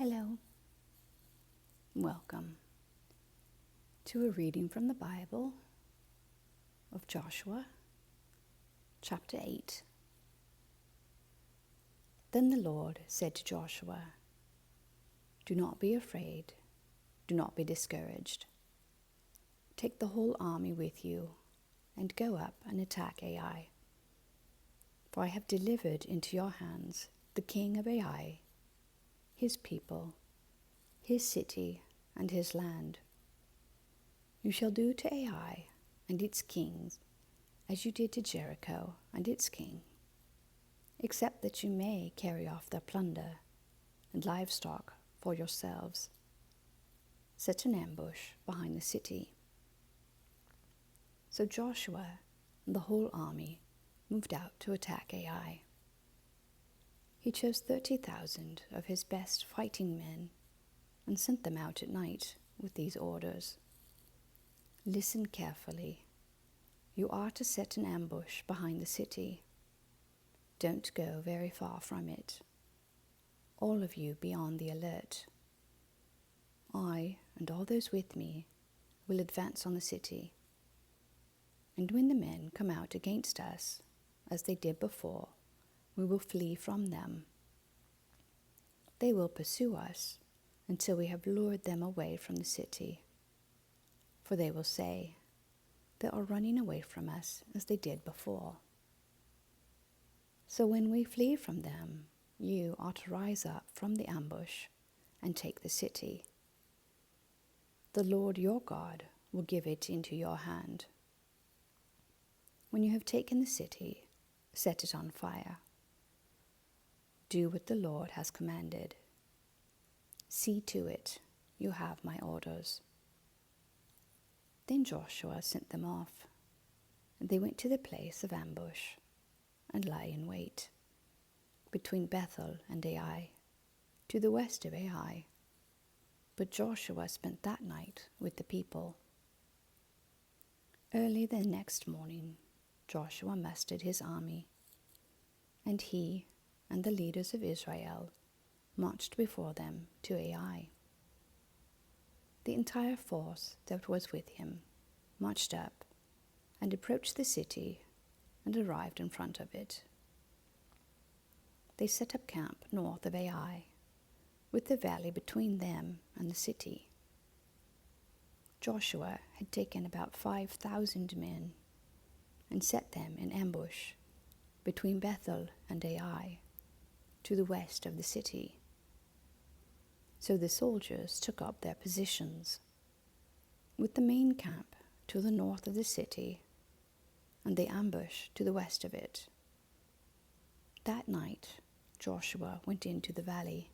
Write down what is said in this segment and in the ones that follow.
Hello. Welcome to a reading from the Bible of Joshua, chapter 8. Then the Lord said to Joshua, "Do not be afraid, do not be discouraged. Take the whole army with you and go up and attack Ai. For I have delivered into your hands the king of Ai, his people, his city, and his land. You shall do to Ai and its kings as you did to Jericho and its king, except that you may carry off their plunder and livestock for yourselves. Set an ambush behind the city." So Joshua and the whole army moved out to attack Ai. He chose 30,000 of his best fighting men and sent them out at night with these orders. "Listen carefully. You are to set an ambush behind the city. Don't go very far from it. All of you be on the alert. I and all those with me will advance on the city. And when the men come out against us, as they did before, we will flee from them. They will pursue us until we have lured them away from the city. For they will say, 'They are running away from us as they did before.' So when we flee from them, you are to rise up from the ambush and take the city. The Lord your God will give it into your hand. When you have taken the city, set it on fire. Do what the Lord has commanded. See to it you have my orders." Then Joshua sent them off, and they went to the place of ambush and lay in wait, between Bethel and Ai, to the west of Ai. But Joshua spent that night with the people. Early the next morning, Joshua mustered his army, and he and the leaders of Israel marched before them to Ai. The entire force that was with him marched up and approached the city and arrived in front of it. They set up camp north of Ai, with the valley between them and the city. Joshua had taken about 5,000 men and set them in ambush between Bethel and Ai, to the west of the city. So the soldiers took up their positions, with the main camp to the north of the city and the ambush to the west of it. That night Joshua went into the valley.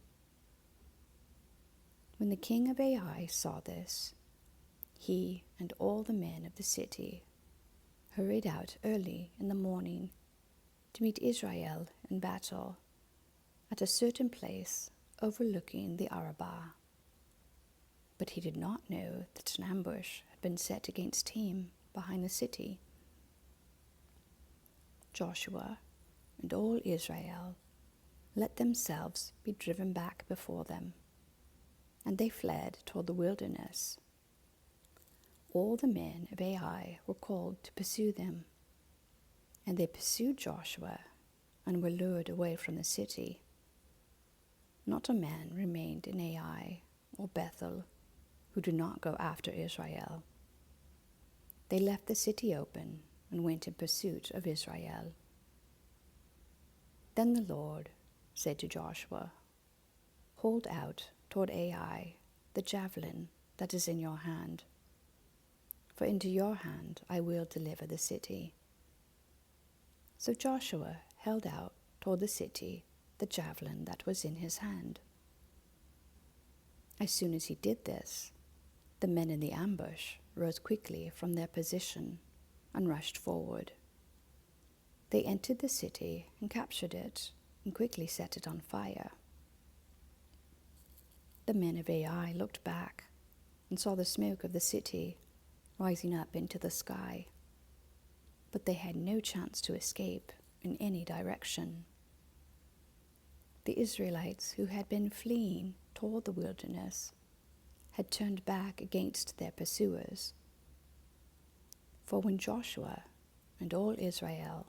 When the king of Ai saw this, he and all the men of the city hurried out early in the morning to meet Israel in battle at a certain place overlooking the Arabah. But he did not know that an ambush had been set against him behind the city. Joshua and all Israel let themselves be driven back before them, and they fled toward the wilderness. All the men of Ai were called to pursue them, and they pursued Joshua and were lured away from the city. Not a man remained in Ai or Bethel who did not go after Israel. They left the city open and went in pursuit of Israel. Then the Lord said to Joshua, "Hold out toward Ai the javelin that is in your hand, for into your hand I will deliver the city." So Joshua held out toward the city the javelin that was in his hand. As soon as he did this, the men in the ambush rose quickly from their position and rushed forward. They entered the city and captured it and quickly set it on fire. The men of Ai looked back and saw the smoke of the city rising up into the sky, but they had no chance to escape in any direction. The Israelites who had been fleeing toward the wilderness had turned back against their pursuers. For when Joshua and all Israel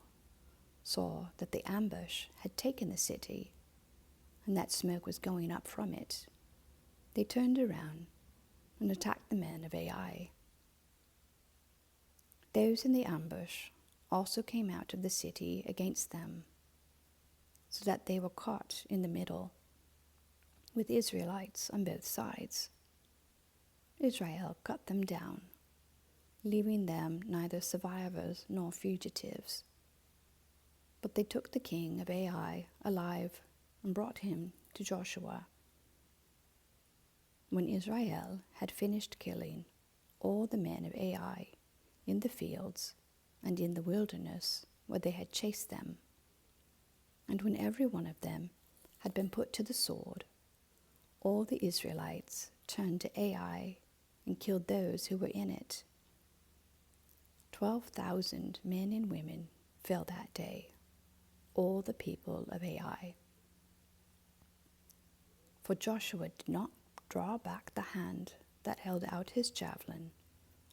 saw that the ambush had taken the city, and that smoke was going up from it, they turned around and attacked the men of Ai. Those in the ambush also came out of the city against them, so that they were caught in the middle, with Israelites on both sides. Israel cut them down, leaving them neither survivors nor fugitives. But they took the king of Ai alive and brought him to Joshua. When Israel had finished killing all the men of Ai in the fields and in the wilderness where they had chased them, and when every one of them had been put to the sword, all the Israelites turned to Ai and killed those who were in it. 12,000 men and women fell that day, all the people of Ai. For Joshua did not draw back the hand that held out his javelin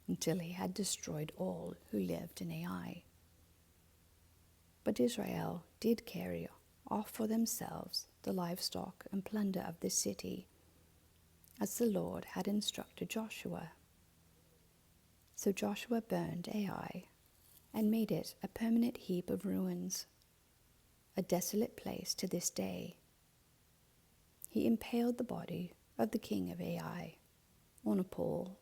until he had destroyed all who lived in Ai. But Israel did carry off for themselves the livestock and plunder of the city, as the Lord had instructed Joshua. So Joshua burned Ai and made it a permanent heap of ruins, a desolate place to this day. He impaled the body of the king of Ai on a pole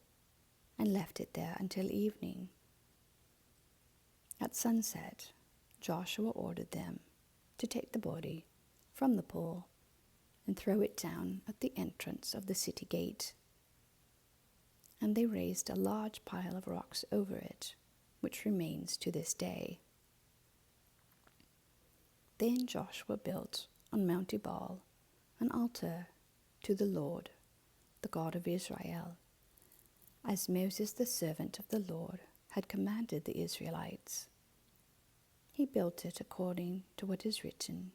and left it there until evening. At sunset, Joshua ordered them to take the body from the pole and throw it down at the entrance of the city gate. And they raised a large pile of rocks over it, which remains to this day. Then Joshua built on Mount Ebal an altar to the Lord, the God of Israel, as Moses the servant of the Lord had commanded the Israelites. He built it according to what is written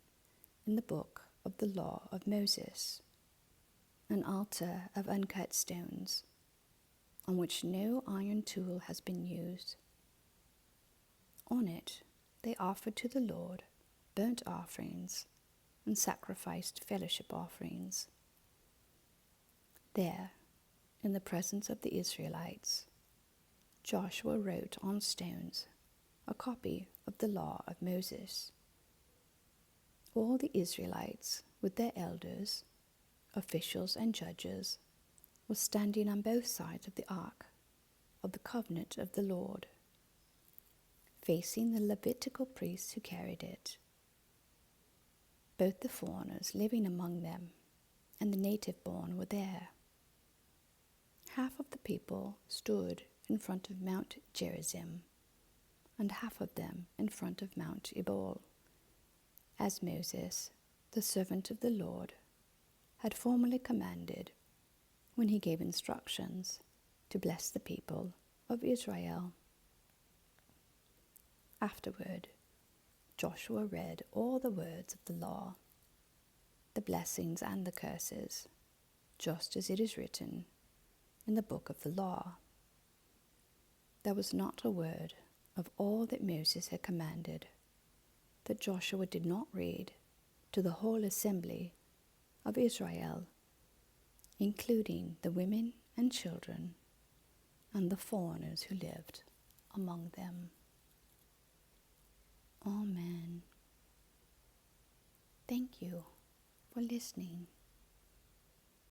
in the book of the law of Moses, an altar of uncut stones, on which no iron tool has been used. On it they offered to the Lord burnt offerings and sacrificed fellowship offerings. There, in the presence of the Israelites, Joshua wrote on stones a copy of the law of Moses. All the Israelites, with their elders, officials, and judges, were standing on both sides of the ark of the covenant of the Lord, facing the Levitical priests who carried it. Both the foreigners living among them and the native-born were there. Half of the people stood in front of Mount Gerizim, and half of them in front of Mount Ebal, as Moses, the servant of the Lord, had formerly commanded when he gave instructions to bless the people of Israel. Afterward, Joshua read all the words of the law, the blessings and the curses, just as it is written in the book of the law. There was not a word of all that Moses had commanded that Joshua did not read to the whole assembly of Israel, including the women and children and the foreigners who lived among them. Amen. Thank you for listening.